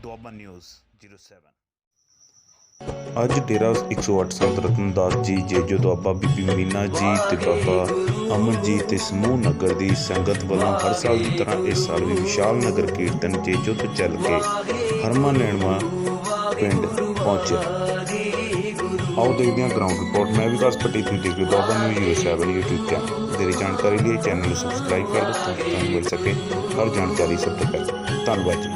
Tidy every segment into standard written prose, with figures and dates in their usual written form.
Doaba news 07। ਅੱਜ ਡੇਰਾ 108 ਸੰਤ ਰਤਨਦਾਸ ਜੀ ਜੇਜੋ ਦੁਆਬਾ ਬੀਬੀ ਮੀਨਾ ਜੀ ਤੇ ਬਾਬਾ ਅਮਨ ਜੀ ਤੇ ਸਮੂਹ ਨਗਰ ਦੀ ਸੰਗਤ ਵੱਲੋਂ ਹਰ ਸਾਲ ਦੀ ਤਰ੍ਹਾਂ ਇਸ ਸਾਲ ਵੀ ਵਿਸ਼ਾਲ ਨਗਰ ਕੀਰਤਨ ਜੇਜੋ ਤੋਂ ਚੱਲ ਕੇ ਹਰਮਾ ਨੈਣਵਾ ਪਿੰਡ ਪਹੁੰਚਿਆ। ਆਓ ਦੇਖਦੇ ਹਾਂ ਗਰਾਊਂਡ ਰਿਪੋਰਟ। ਮੈਂ ਵਿਕਾਸ ਪੱਟੀ ਤੁਸੀਂ ਦੇਖ ਰਹੇ ਦੁਆਬਾ ਨਿਊਜ਼ 07 YouTube ਚੈਨਲ। ਵਧੇਰੇ ਜਾਣਕਾਰੀ ਲਈ ਚੈਨਲ ਨੂੰ ਸਬਸਕ੍ਰਾਈਬ ਕਰ ਦਿਓ ਤਾਂ ਕਿ ਤੁਹਾਨੂੰ ਮਿਲ ਸਕੇ ਹਰ ਜਾਣਕਾਰੀ ਸਭ ਤੋਂ ਪਹਿਲਾਂ। ਧੰਨਵਾਦ ਜੀ।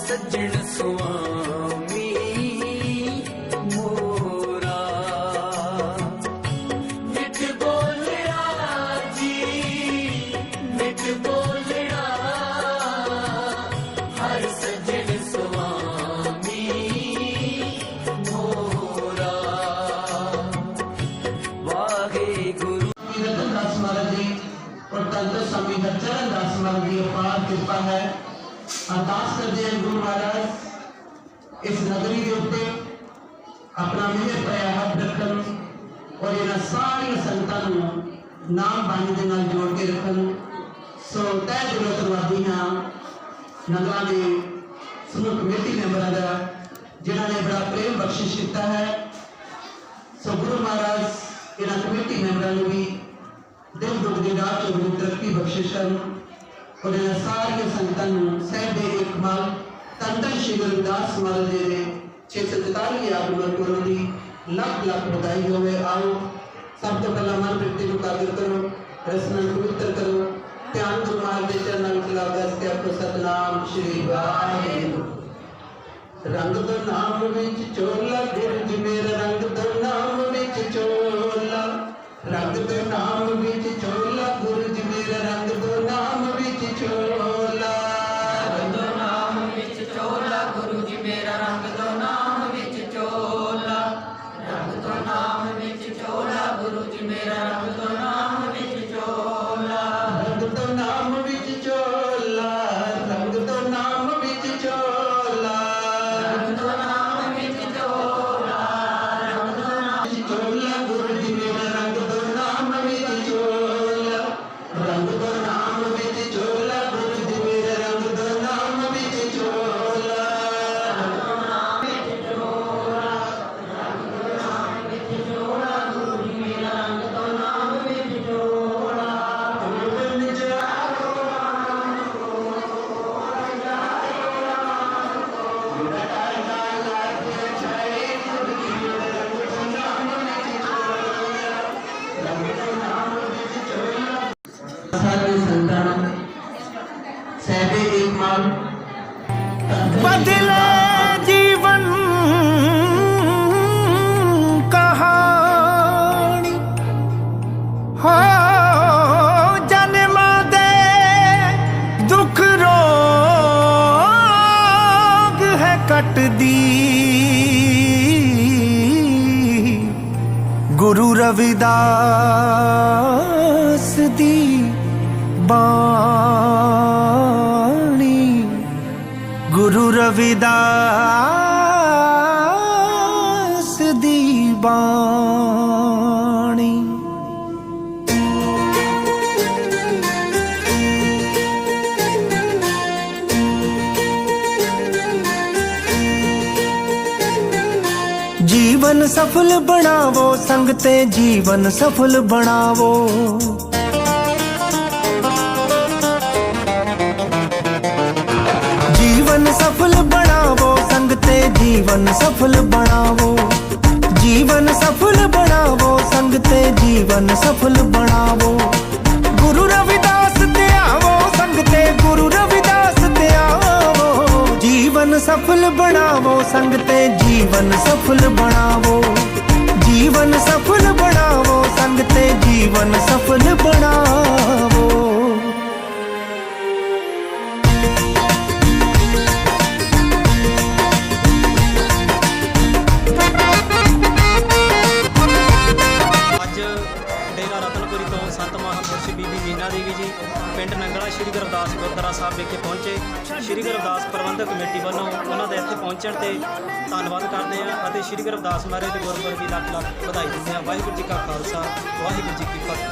सज्जन स्वामी मोरा मिठ बोलड़ा जी मिठ बोलड़ा हर सज्जन स्वामी मोरा वाहे गुरु रतनदास महाराज जी और तंत्र स्वामी चरण दास महाराज जी अपार कृपा है। अरदास करते हैं गुरु महाराज इस नगरी के उत्ते अपना मेहर भरिया हथ रखन और इन्हां सारिया संतां नाम बाणी दे नाल जोड़ के रखन। सो तय दिलों धन्नवादी हाँ नगरां दे समूह कमेटी मैंबरां दा जिन्हां ने बड़ा प्रेम बख्शिश किया है। सो गुरु महाराज इन्हां कमेटी मैंबरां नूं भी दिल दुख दी राह चों तरक्की बख्शिश करन और सारिया संतां साडे इकबाल तंत्र श्री गुरु रविदास महाराज जी ने 643 गुरपुरब की लख लख बधाई होवे। आओ सब तो पहला मन वृत्ति को काबिल करो, रसना पवित्र करो, ध्यान गुरु महाराज के चरणों में लगा के आपको सतनाम श्री वाहिगुरू। रंग दो नाम विच चोला गुरु जी मेरा रंग दो नाम विच चोला रंग दो नाम विच चोला गुरु जी मेरा रंग दो नाम विच चोला रंग दो नाम विच चोला गुरु जी मेरा रंग दो नाम विच चोला रंग दो नाम विच चोला गुरु जी मेरा रंग दो नाम विच चोला रंग दो नाम विच चोला रंग दो नाम विच चोला रंग दो नाम विच चोला रंग दो नाम चोला गुरु जी मेरा रंग दो नाम विच चोला नौजवान बदले जीवन कहानी हो जन्म दे दुख रोग है कट दी गुरु रविदास दी बाणी गुरु रविदास दी बाणी जीवन सफल बनावो संगते जीवन सफल बनावो जीवन सफल बनावो संगते जीवन सफल बनावो जीवन सफल बनावो संगते जीवन सफल बनावो गुरु रविदास ते आवो संगते गुरु रविदास ते आवो जीवन सफल बनावो संगते जीवन सफल बनावो जीवन सफल बनावो संगते जीवन सफल बनावो डेरा रतनपुरी तो संत महापुरुष बीबी मीना देवी जी पिंड नंगला श्री गुरु रविदास गुरुद्वारा साहब विखे पहुंचे। श्री गुरु रविदास प्रबंधक कमेटी वालों उन्होंने इत्थे पहुंचण ते धन्नवाद करते हैं और श्री गुरु रविदास महाराज के गुरपुरब की लख लख बधाई दिंदे हैं। वाहिगुरू जी का खालसा वाहिगुरू जी की फतेह।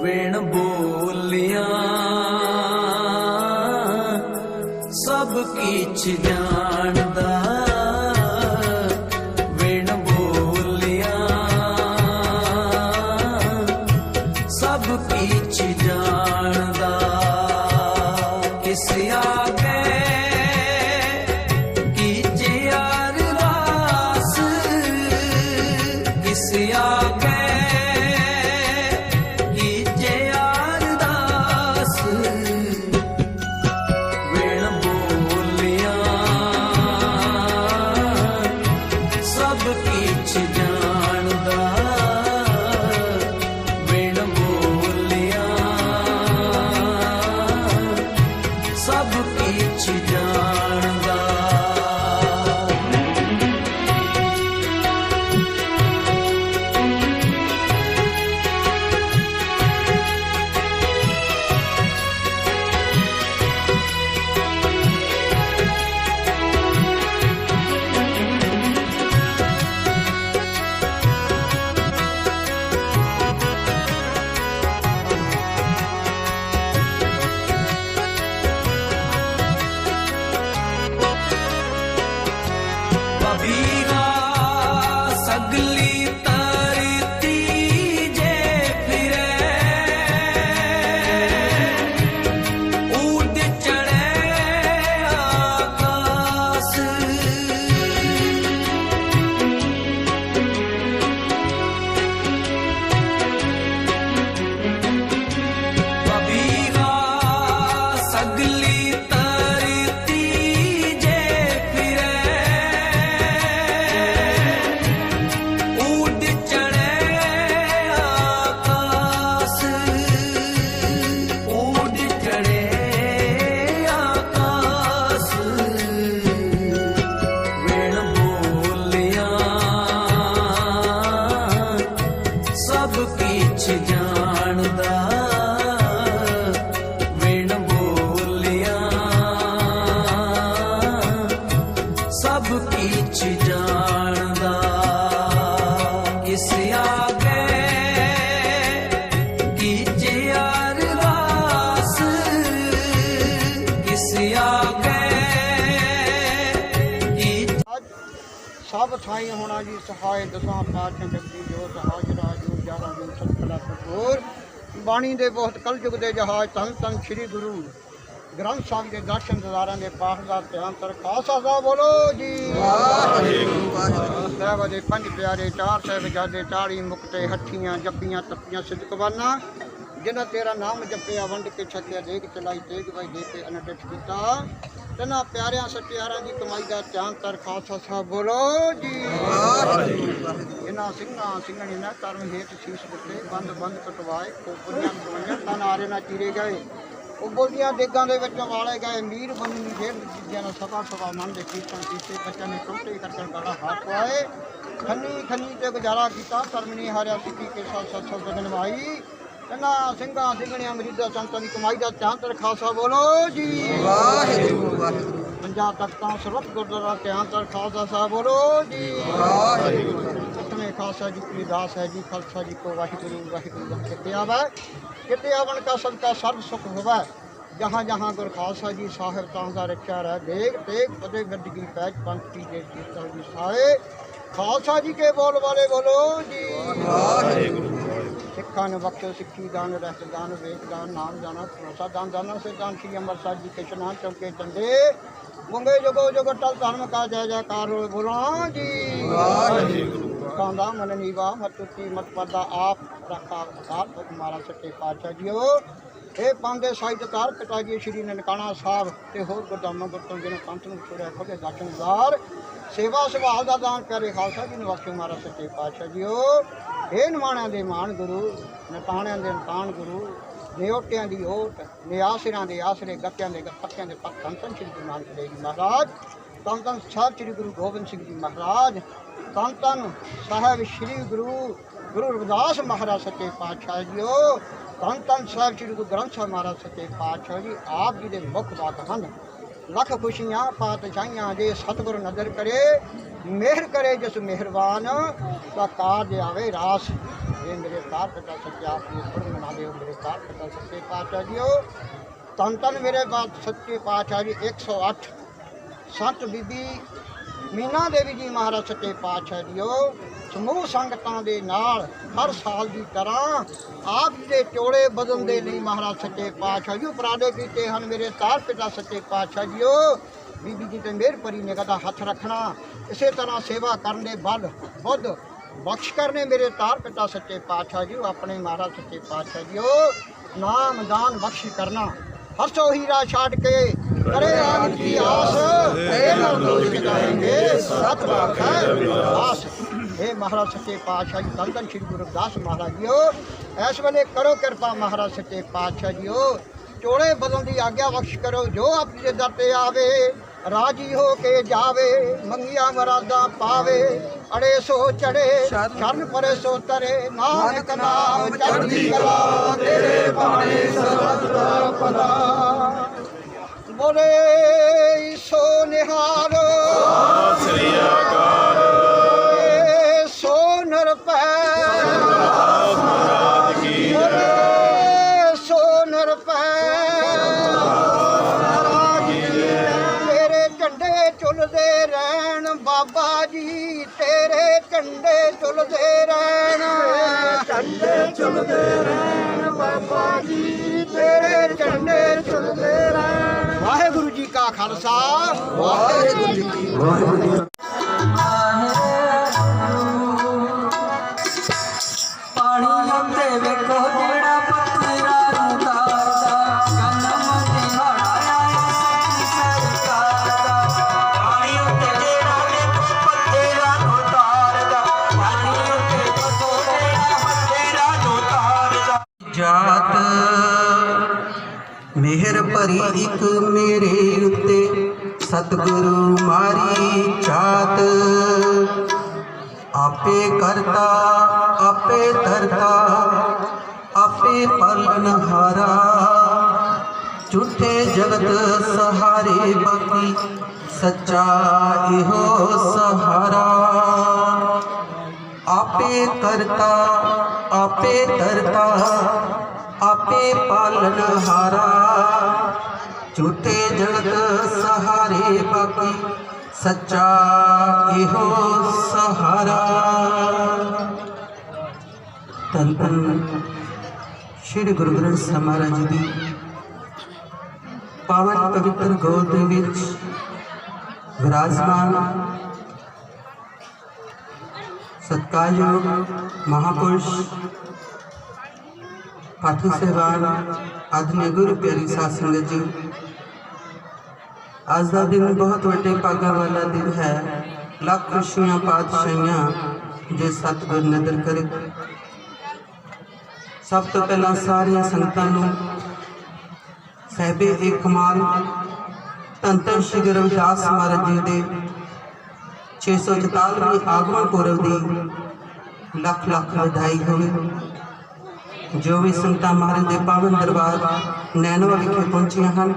वेण बोलियां सब किछ जानदा वेण बोलियां सब किछ जानदा किस आगे कीजे अरदास किस आगे ਸਾਈ ਹੋਣਾ ਜੀ ਸਹਾਇ ਦਸਾਂ ਪਾਤਸ਼ਾਹ ਜਗਦੀ ਜੋਤ ਹਾਜ਼ਰਾ ਜੋ ਜਾਰਾ ਜੋ ਸਤਖਲਾ ਸਤਗੁਰ ਬਾਣੀ ਦੇ ਬਹੁਤ ਕਲਯੁਗ ਦੇ ਜਹਾਜ਼ ਧੰਨ ਧੰਨ ਸ੍ਰੀ ਗੁਰੂ ਗ੍ਰੰਥ ਸਾਹਿਬ ਦੇ ਦਰਸ਼ਨ ਦਿਦਾਰਾਂ ਦੇ ਪਾਠ ਦਾ ਧਿਆਨ ਤਰ ਖਾਲਸਾ ਸਾਹਿਬ ਬੋਲੋ ਜੀ ਵਾਹਿਗੁਰੂ ਸਾਹਿਬ ਦੇ ਪੰਜ ਪਿਆਰੇ ਚਾਰ ਸਾਹਿਬਜ਼ਾਦੇ 40 ਮੁਕਤੇ ਹੱਠੀਆਂ ਜੱਪੀਆਂ ਤੱਪੀਆਂ ਸਿਦਕਵਾਨਾ ਜਿਨ੍ਹਾਂ ਤੇਰਾ ਨਾਮ ਜਪਿਆ ਵੰਡ ਕੇ ਛਕਿਆ ਦੇਖ ਚਲਾਈ ਤੇਗ ਬਾਈ ਦੇ ਕੇ ਅਨਡਟ ਕੀਤਾ ਤਿੰਨਾਂ ਪਿਆਰਿਆਂ ਸੱਚਿਆਰਾਂ ਦੀ ਕਮਾਈ ਦਾ ਧਿਆਨ ਤਰ ਖਾਲਸਾ ਸਾਹਿਬ ਬੋਲੋ ਜੀ ਇਹਨਾਂ ਸਿੰਘਾਂ ਸਿੰਘਣੀ ਨਾ ਕਰਮ ਹੇਠ ਸੀਸ ਦਿੱਤੇ ਬੰਦ ਕਟਵਾਏ ਕੋਪਰੀਆਂ ਦਵਾਈਆਂ ਤਾਂ ਨਾਰੇ ਨਾਲ ਚੀਰੇ ਗਏ ਉੱਬਲ ਦੀਆਂ ਡੇਗਾਂ ਦੇ ਵਿੱਚੋਂ ਵਾਲੇ ਗਏ ਮੀਰ ਬਣੀ ਦੀ ਖੇਡ ਚੀਜ਼ਾਂ ਨੂੰ ਸਭਾ ਮਨ ਦੇ ਕੀਰਤਨ ਕੀਤੇ ਬੱਚਿਆਂ ਨੇ ਟੁੱਟੇ ਕਰਕੇ ਗਾਲਾਂ ਹੱਥ ਪਾਏ ਖੰਨੀ ਤੇ ਗੁਜ਼ਾਰਾ ਕੀਤਾ ਧਰਮ ਨਹੀਂ ਹਾਰਿਆ ਸਿੱਖੀ ਕੇ ਸੱਚ ਬਦਨ ਭਾਈ ਇਹਨਾਂ ਸਿੰਘਾਂ ਸਿੰਘਣੀਆਂ ਮਰੀਦਾਂ ਸੰਤਾਂ ਦੀ ਕਮਾਈ ਦਾ ਧਿਆਨ ਤੇ ਖਾਲਸਾ ਬੋਲੋ ਜੀ ਵਾਹਿਗੁਰੂ ਵਾਹਿਗੁਰੂ ਪੰਜਾਂ ਤਖਤਾਂ ਸਰਬੱਤ ਗੁਰਦੁਆਰਾ ਧਿਆਨ ਤੇ ਖਾਲਸਾ ਸਾਹਿਬ ਬੋਲੋ ਜੀ ਵਾਹਿਗੁਰੂ ਸਤਵੇਂ ਖਾਲਸਾ ਜੀ ਕੀ ਦਾਸ ਹੈ ਜੀ ਖਾਲਸਾ ਜੀ ਕੋ ਵਾਹਿਗੁਰੂ ਵਾਹਿਗੁਰੂ किते आवन का सबका सर्व सुख होवे जहाँ जहाँ गुर खालसा जी साहिब तांदा रखा रह देख तेग पदे गद्दी पैज पंथ की जय कीर्तन जी साहे खालसा जी के बोल वाले बोलो जी सिखा ने बख्शो सिक्खी दान रहत दान वेद दान नाम जाना भरोसा दान दाना से दान श्री अमृतसर जी के स्नान चौके चंदे मुंगे जोगो जोगो टल धर्म का जय जयकार बोलो जी कांदा मन नीवा मत तुती मत पर्दा आप रखा अवतार तुम्हारा सच्चे पातशाह जीओ ਇਹ ਪਾਉਂਦੇ ਸਾਹਿਤਕਾਰ ਪਿਤਾ ਜੀ ਸ਼੍ਰੀ ਨਨਕਾਣਾ ਸਾਹਿਬ ਤੇ ਹੋਰ ਗੁਰਦਾਮਾਂ ਗੁਰਤੋਂ ਜਿਹਨੇ ਪੰਥ ਨੂੰ ਛੋੜਿਆ ਖੋਲੇ ਦਰਸ਼ਨਦਾਰ ਸੇਵਾ ਸੰਭਾਲ ਦਾ ਦਾਨ ਕਰੇ ਖਾਲਸਾ ਜੀ ਨੂੰ ਬਖਸ਼ੋ ਮਹਾਰਾਜ ਸੱਚੇ ਪਾਤਸ਼ਾਹ ਜੀਓ ਇਹ ਨਿਮਾਣਿਆਂ ਦੇ ਮਾਣ ਗੁਰੂ ਨਤਾਣਿਆਂ ਦੇ ਨਤਾਣ ਗੁਰੂ ਨਿਓਟਿਆਂ ਦੀ ਓਟ ਨਿਆਸਰਿਆਂ ਦੇ ਆਸਰੇ ਗੱਤਿਆਂ ਦੇ ਪੱਕਿਆਂ ਦੇ ਪੱਕ ਧੰਨ ਸ੍ਰੀ ਗੁਰੂ ਨਾਨਕ ਦੇਵ ਜੀ ਮਹਾਰਾਜ ਧੰਨ ਧੰਨ ਸਾਹਿਬ ਸ੍ਰੀ ਗੁਰੂ ਗੋਬਿੰਦ ਸਿੰਘ ਜੀ ਮਹਾਰਾਜ ਧੰਨ ਧੰਨ ਸਾਹਿਬ ਸ੍ਰੀ ਗੁਰੂ ਰਵਿਦਾਸ ਮਹਾਰਾਜ ਸੱਚੇ ਪਾਤਸ਼ਾਹ ਜੀਓ ਧੰਨ ਧੰਨ ਸਾਹਿਬ ਸ੍ਰੀ ਗੁਰੂ ਗ੍ਰੰਥ ਸਾਹਿਬ ਮਹਾਰਾਜ ਸੱਚੇ ਪਾਤਸ਼ਾਹ ਜੀ ਆਪ ਜੀ ਦੇ ਮੁੱਖ ਬਾਤ ਹਨ ਲੱਖ ਖੁਸ਼ੀਆਂ ਪਾਤਸ਼ਾਹੀਆਂ ਜੇ ਸਤਿਗੁਰ ਨਜ਼ਰ ਕਰੇ ਮਿਹਰ ਕਰੇ ਜਿਸ ਮਿਹਰਬਾਨ ਦਾ ਕਾਰਜ ਆਵੇ ਰਾਸ ਇਹ ਮੇਰੇ ਕਾਰ ਪਿਤਾ ਸੱਚੇ ਆਪ ਜੀ ਪੜ੍ਹ ਮਨਾ ਦਿਓ ਮੇਰੇ ਕਾਰ ਪਿਤਾ ਸੱਚੇ ਪਾਤਸ਼ਾਹ ਜੀਓ ਧੰਨ ਧੰਨ ਮੇਰੇ ਬਾਤ ਸੱਚੇ ਪਾਤਸ਼ਾਹ ਜੀ 108 ਸੰਤ ਬੀਬੀ ਮੀਨਾ ਦੇਵੀ ਜੀ ਮਹਾਰਾਜ ਸੱਚੇ ਪਾਤਸ਼ਾਹ ਜੀਓ ਸਮੂਹ ਸੰਗਤਾਂ ਦੇ ਨਾਲ ਹਰ ਸਾਲ ਦੀ ਤਰ੍ਹਾਂ ਆਪ ਜੀ ਦੇ ਚੋਲੇ ਬਦਲਣ ਦੇ ਲਈ ਮਹਾਰਾਜ ਸੱਚੇ ਪਾਤਸ਼ਾਹ ਜੀ ਉਪਰਾਲੇ ਕੀਤੇ ਹਨ ਮੇਰੇ ਤਾਰ ਪਿਤਾ ਸੱਚੇ ਪਾਤਸ਼ਾਹ ਜੀਓ ਬੀਬੀ ਜੀ ਤੇ ਮਿਹਰ ਭਰੀ ਨਿਗਾਹ ਦਾ ਹੱਥ ਰੱਖਣਾ ਇਸੇ ਤਰ੍ਹਾਂ ਸੇਵਾ ਕਰਨ ਦੇ ਬਲ ਬੁੱਧ ਬਖਸ਼ ਕਰਨੇ ਮੇਰੇ ਤਾਰ ਪਿਤਾ ਸੱਚੇ ਪਾਤਸ਼ਾਹ ਜੀ ਆਪਣੇ ਮਹਾਰਾਜ ਸੱਚੇ ਪਾਤਸ਼ਾਹ ਜੀਓ ਨਾਮ ਦਾਨ ਬਖਸ਼ ਕਰਨਾ ਹਰਸੋ ਹੀਰਾ ਛਾੜ ਕੇ करे आग की आस सत लाख आस हे महाराज सच्चे पातशाह जी धन धन श्री गुरु रविदास महाराज जीओ इस वेले करो कृपा महाराज सच्चे पातशाह जीओ चोले बदन की आज्ञा बख्श करो जो अपने दर पे आवे राजी हो के जावे मंगिया मरादा पावे अड़े सो चढ़े शरण परे सो तरे नानक नाम चढ़ती कला तेरे बाणे सरबत दा भला बोले सो निहारो श्री अकाल सो नरपै सो नरपै तेरे झंडे चुलदे रहन बाबा जी तेरे झंडे चुलदे रहन झंडे चुलदे रहन बाबा जी तेरे झंडे चुलदे रहन वाहेगुरु जी का खालसा वाहेगुरु जी की ਪਾਣੀ ਉੱਤੇ ਵੇਖੋ ਜਿਹੜਾ ਪੱਥਰਾਂ ਨੂੰ ਤਾਰਦਾ ਜਨਮ ਦਿਹਾੜਾ ਆਇਆ ਸੱਚੀ ਸਰਕਾਰ ਦਾ ਪਾਣੀ ਉੱਤੇ ਜਿਹੜਾ ਵੇਖੋ ਪੱਥਰਾਂ ਨੂੰ ਤਾਰਦਾ ਪਾਣੀ ਉੱਤੇ ਵੇਖੋ ਜਿਹੜਾ ਪੱਥਰਾਂ ਨੂੰ ਤਾਰਦਾ ਜਾਤ ਮਿਹਰ ਭਰੀ ਇੱਕ ਮੇਰੇ ਉੱਤੇ ਸਤਿਗੁਰੂ ਮਾਰੀ ਚਾਤ आपे करता आपे धरता आपे पालनहारा झूठे जगत सहारे बाकी सच्चा इहो सहारा आपे करता आपे धरता आपे पालनहारा झूठे जगत सहारे बाकी सच्चा इहो सहारा। धन धन श्री गुरु ग्रंथ ਸਾਹਿਬ ਮਹਾਰਾਜ जी ਦੀ पावन पवित्र गोद ਦੇ ਵਿੱਚ विराजमान सत्कारयोग महापुरुष पाठी सहबान आदरणीय गुरु प्यारी साध संगत जी, आज का दिन बहुत वड्डे भागां वाला दिन है। लख खुशियां पातशाहियां जे सतगुर नदर करे। सब तो पहला सारिया संगतां नूं साहिबे एक कमाल धन धन श्री गुरु रविदास महाराज जी दे 644वें आगमन पुरब की लख लख बधाई होवे। जो भी संगतां महाराज के पावन दरबार नैनवा विखे पहुंचिया हैं,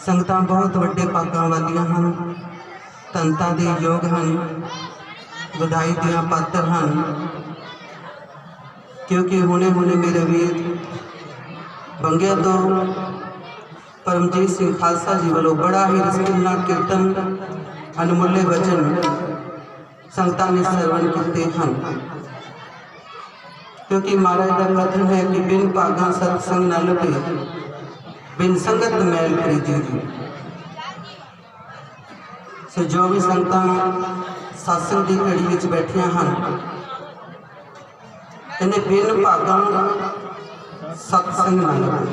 संगतां बहुत वड्डे भागां वालियां हैं, धनतां दे योग हैं, बधाई दियां पात्र हैं। क्योंकि हुणे हुणे मेरे वीर बंगिया तो परमजीत सिंह खालसा जी वालों बड़ा ही रसगुल्ला कीर्तन अनमुल्ले वचन संगतां ने सरवण किए हैं। क्योंकि महाराज का कथन है कि बिन भागा सत्संग न लभे, बिन संगत मैल प्रीति। सो जो भी संगतां सत्संग की घड़ी विच बैठिया हैं, इन्हें बिन भागा सत्संग न लभे।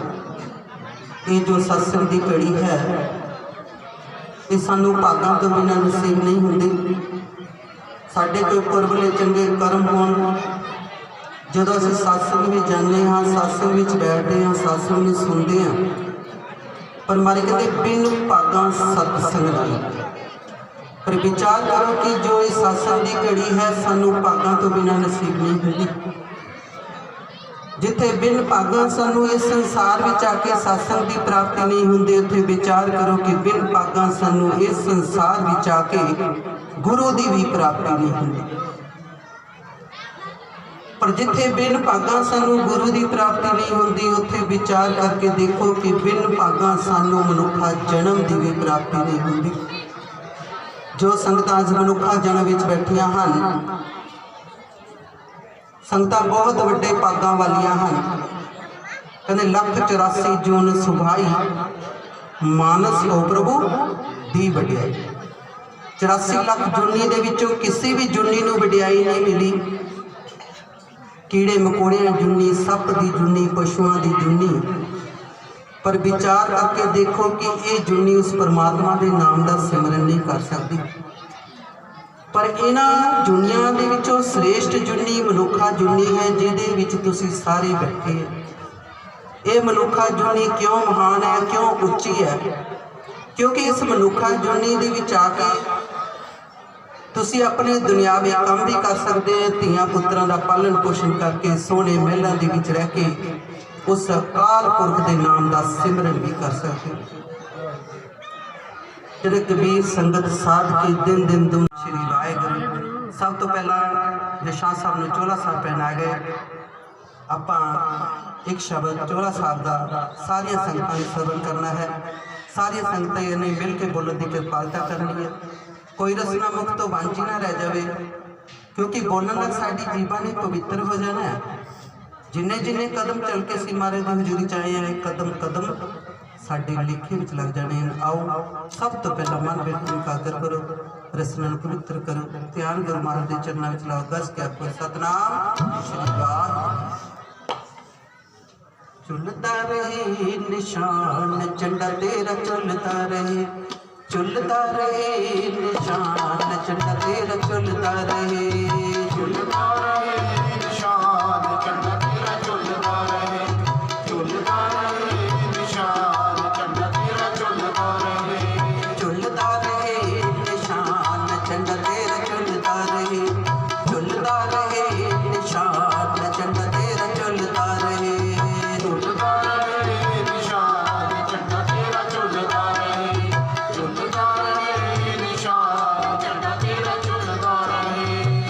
ये जो सत्संग की घड़ी है, ये सानू भागां तो बिना नसीब नहीं होंदी। साडे कोई पुरबले चंगे कर्म होण, जदों असीं सत्संग में जाते हाँ, सत्संग में बैठते हैं, सत्संग में सुनते हैं, पर मारे कहते बिन भागां सत्संग न लभे। पर विचार करो कि जो इस सत्संग की घड़ी है, सानू भागां तो बिना नसीब नहीं होंदी। जिथे बिन भागां सानू इस संसार में आके सत्संग की प्राप्ति नहीं होंदी, उत्थे विचार करो कि बिन भागां सानू इस संसार में आके गुरु की भी प्राप्ति नहीं होंदी। पर जिथे बिन भागां सानू गुरु की प्राप्ति नहीं होंदी, उत्थे विचार करके देखो कि बिन भागां सानू मनुखा जन्म की भी प्राप्ति नहीं होंदी। जो संगतां अज मनुखा जन्म विच बैठियां हन, संगतां बहुत वड्डे भागां वालियां हन। कहते 184 जून सुभाई मानस हो प्रभु दी वड्याई। 84 लाख जूनी दे विचों किसी भी जूनी नूं वड्याई नहीं मिली। कीड़े मकोड़ियां जूनी, सप की जूनी, पशुओं की जूनी, पर विचार करके देखो कि ये जूनी उस परमात्मा के नाम का सिमरन नहीं कर सकती। पर इन्हां जूनियां दे विचों श्रेष्ठ जूनी मनुखा जूनी है, जिहदे विच तुसीं सारे बैठे हैं। ये मनुखा जूनी क्यों महान है, क्यों उच्ची है? क्योंकि इस मनुखा जूनी दे विच आके तुसीं अपने दुनियावी काम भी कर सकते हैं, धीआं पुत्रां दा पालन पोषण करके सोहणे महलां दे विच रह के उस अकाल पुरख के नाम का सिमरन भी कर सकते हैं। जिहड़े कबीर संगत साध के दिन दिन दून श्री वाहिगुरू। सब तो पहला निशान साहब ने चोला साहब पहनाए गए। आपां एक शब्द चोला साहब का सारिया संगतां ने सरवण करना है। सारिया संगतां ने मिल के बोलने की कृपालता करनी है। कोई रसना मुख तो वांझी ना रह जाए, क्योंकि बोलने नाल साडी जीवां ने पवित्र हो जाना है। जिन्ने जिन्ने कदम चल के असीं महाराज दी हजूरी च आए हैं, कदम कदम साडे लेखे विच लग जाने हैं। आओ सब तो पहला मन बिल्कुल एकाग्र करो, रसना पवित्र करो, ध्यान गुरु महाराज के चरणों में लाओ। गस के आपको सतनाम श्री वाहिगुरू। चुलता रहे निशान झंडा तेरा, चुलता रहे, चुलता रहे निशान झंडा तेरा, चुलता रहे, चुलता रहे निशान झंडा तेरा, चुलता रहे, चुलता रहे निशान झंडा तेरा, चुलता रहे, चुलता रहे निशान झंडा तेरा, चुलता रहे, चुलता रहे निशान झंडा तेरा, चुलता रहे, चुलता रहे निशान झंडा तेरा, चुलता रहे, चुलता रहे निशान झंडा तेरा, चुलता रहे।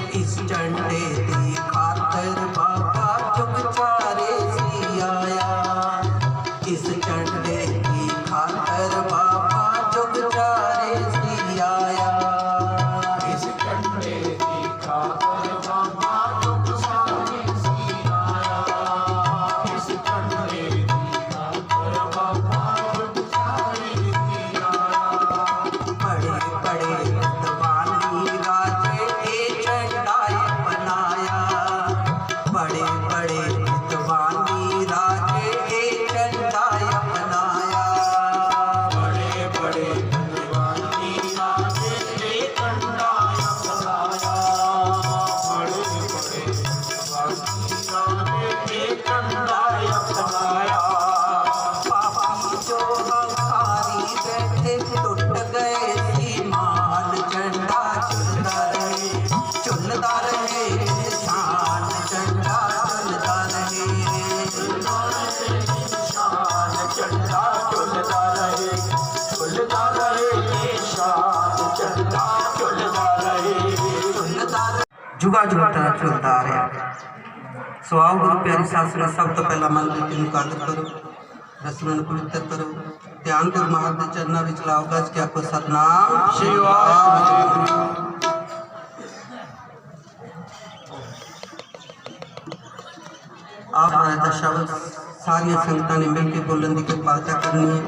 जुगा जुगता चलता आ रहा। सो आओ गुरु प्यारी साध संगत, सब तो पहला मन रीति नूं कादर करो, रस्मां नूं पवित्र करो, ध्यान गुरु महाराज दे चरनां विच लाओ, गज के आखो सतनाम श्री वाहिगुरू। आप राजा शब्द सारिया संगतां ने मिलकर बोलने की कृपालता करनी है।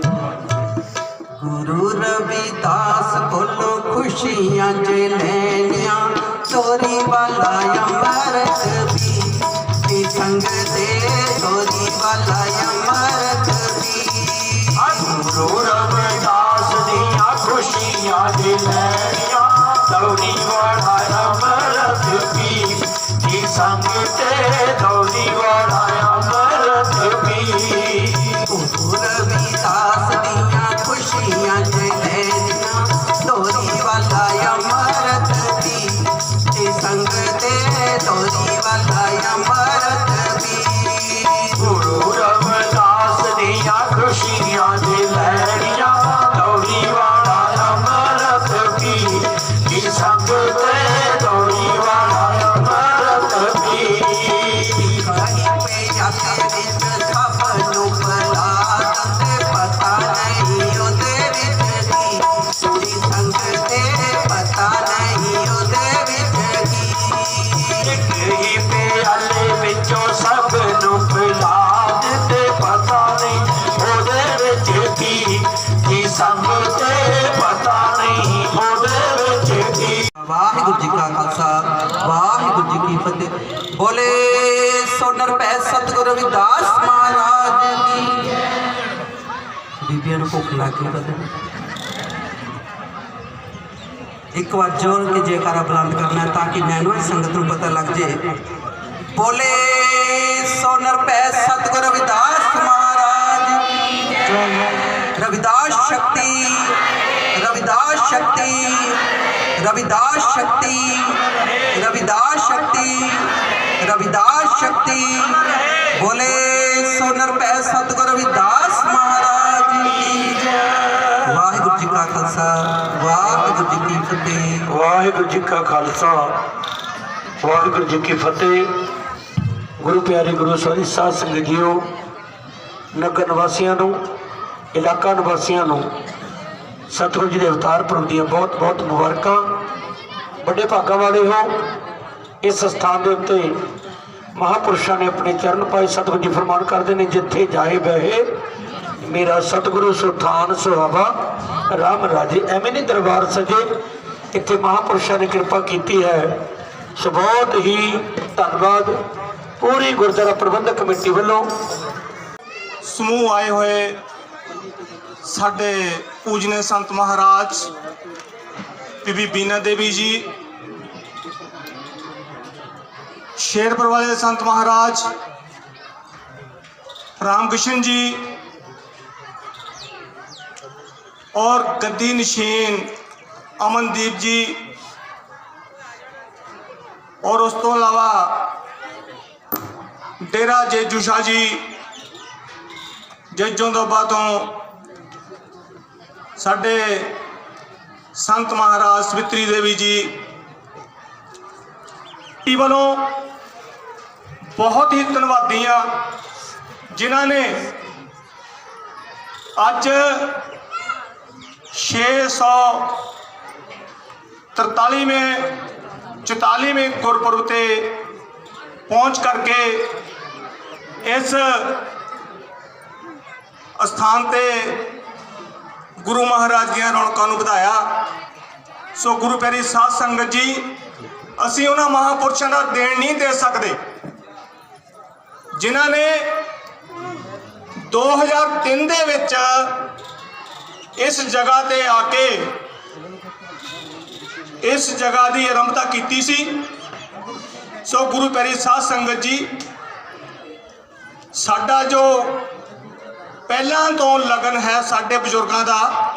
गुरु रविदास बोलो खुशियां जे लैनियां, चोरी वाला अमृत भी संग दे, चोरी वाला अमृत भी। गुरु रविदास दियां खुशियां जे लैनियां, चोरी वाला अमृत भी संग दे, चोरी वाला अमृत भी। गुरु रविदास दियां खुशियां जे लैनियां, चोरी वाला अमृत भी संग दे, चोरी वाला अमृत भी। गुरु रविदास दियां खुशियां जे लैनियां, चोरी वाला अमृत भी संग दे, चोरी वाला अमृत भी। कहीं पे जाते विच सब नूं भला दे, पता नहीं ओदे विच की संग दे, पता नहीं ओदे विच की। एक ही प्याले विचों सब नूं पिला दिते, पता नहीं ओदे विच की संग ते, पता नहीं ओदे विच की। वाहिगुरू जी का खालसा, वाहिगुरू जी की फतेह। बोले सोनर पै सतगुरु रविदास महाराज की। बीबियां नूं भुख लग गई पता नहीं। एक बार जोर के जयकारा बुलंद करना है ताकि नैनो संगत नूं पता लग जाए। बोले सोनर पै सतगुरु रविदास महाराज की। रविदास शक्ति, रविदास शक्ति, रविदास शक्ति, रविदास शक्ति, रविदास शक्ति। बोले सोनर पै सतगुरु रविदास महाराज की जय। वाहिगुरू जी का खालसा, वाहिगुरू जी की फतेह। वाहिगुरू जी का खालसा, वाहिगुरू जी की फतेह। गुरु प्यारे गुरु सारी साध संगत जीओ, नगर निवासियों नूं, इलाका निवासियों नूं सतगुरु जी के अवतार पुरब दी बहुत बहुत मुबारकां। बड़े भागा वाले हो, इस स्थान के उत्ते महापुरुषों ने अपने चरण पाए। सतगुरु जी फरमान करते हैं, जिथे जाए बहे मेरा सतगुरु सुल्तान सुहावा राम राजे। एवं नहीं दरबार सजे, इतने महापुरुषों ने कृपा की है। सो बहुत ही धन्यवाद पूरी गुरुद्वारा प्रबंधक कमेटी वालों। समूह आए हुए साडे पूजने संत महाराज बीबी बीना देवी जी, शेरपुर वाले संत महाराज रामकृष्ण जी और गद्दी नशीन अमनदीप जी, और उस तो अलावा डेरा जेजू शाह जी जेजों तो बातों साडे संत महाराज सवित्री देवी जी वालों बहुत ही धन्यवादी हाँ, जिन्हों ने अज 643वें गुरपुरब ते पहुँच करके इस स्थान ते गुरु महाराज दी रौनकों ਵਧਾਇਆ। सो गुरु प्यारी साध संगत जी, असी उन्होंने महापुरुषों का देन नहीं दे सकते जिन्हों ने 2003 दे विच इस जगह ते आके इस जगह की आरंभता की सी। सो गुरु प्यारी साध संगत जी, साडा जो पहला तो लगन है साडे बजुर्गों का,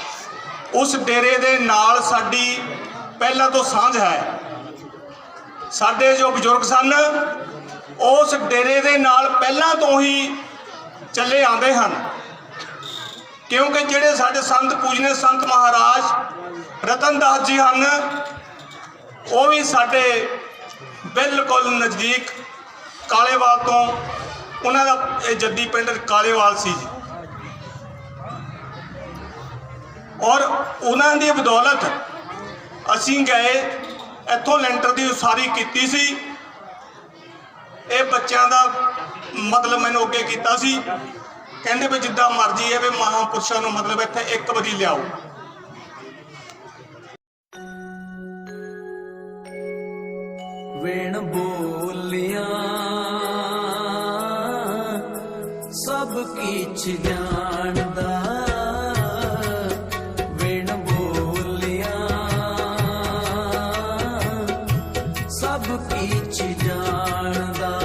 उस डेरे दे नाल साडी पहला तो सांझ है। साडे जो बजुर्ग सन उस डेरे दे नाल पहला तो ही चले आते हैं, क्योंकि जेडे साडे संत पूजने संत महाराज रतनदास जी हैं वो भी साडे ਬਿਲਕੁਲ ਨਜ਼ਦੀਕ ਕਾਲੇਵਾਲ ਤੋਂ, ਉਹਨਾਂ ਦਾ ਇਹ ਜੱਦੀ ਪਿੰਡ ਕਾਲੇਵਾਲ ਸੀ ਜੀ। ਔਰ ਉਹਨਾਂ ਦੀ ਬਦੌਲਤ ਅਸੀਂ ਗਏ, ਇੱਥੋਂ ਲੈਂਟਰ ਦੀ ਉਸਾਰੀ ਕੀਤੀ ਸੀ। ਇਹ ਬੱਚਿਆਂ ਦਾ ਮਤਲਬ ਮੈਨੂੰ ਅੱਗੇ ਕੀਤਾ ਸੀ, ਕਹਿੰਦੇ ਵੀ ਜਿੱਦਾਂ ਮਰਜ਼ੀ ਹੈ ਵੀ ਮਹਾਂਪੁਰਸ਼ਾਂ ਨੂੰ ਮਤਲਬ ਇੱਥੇ ਇੱਕ ਵਾਰੀ ਲਿਆਓ। ਵੇਣ ਬੋਲਿਆਂ ਸਭ ਕੀਚ ਜਾਣਦਾ, ਵੇਣ ਬੋਲਿਆਂ ਸਭ ਕੀਚ ਜਾਣਦਾ।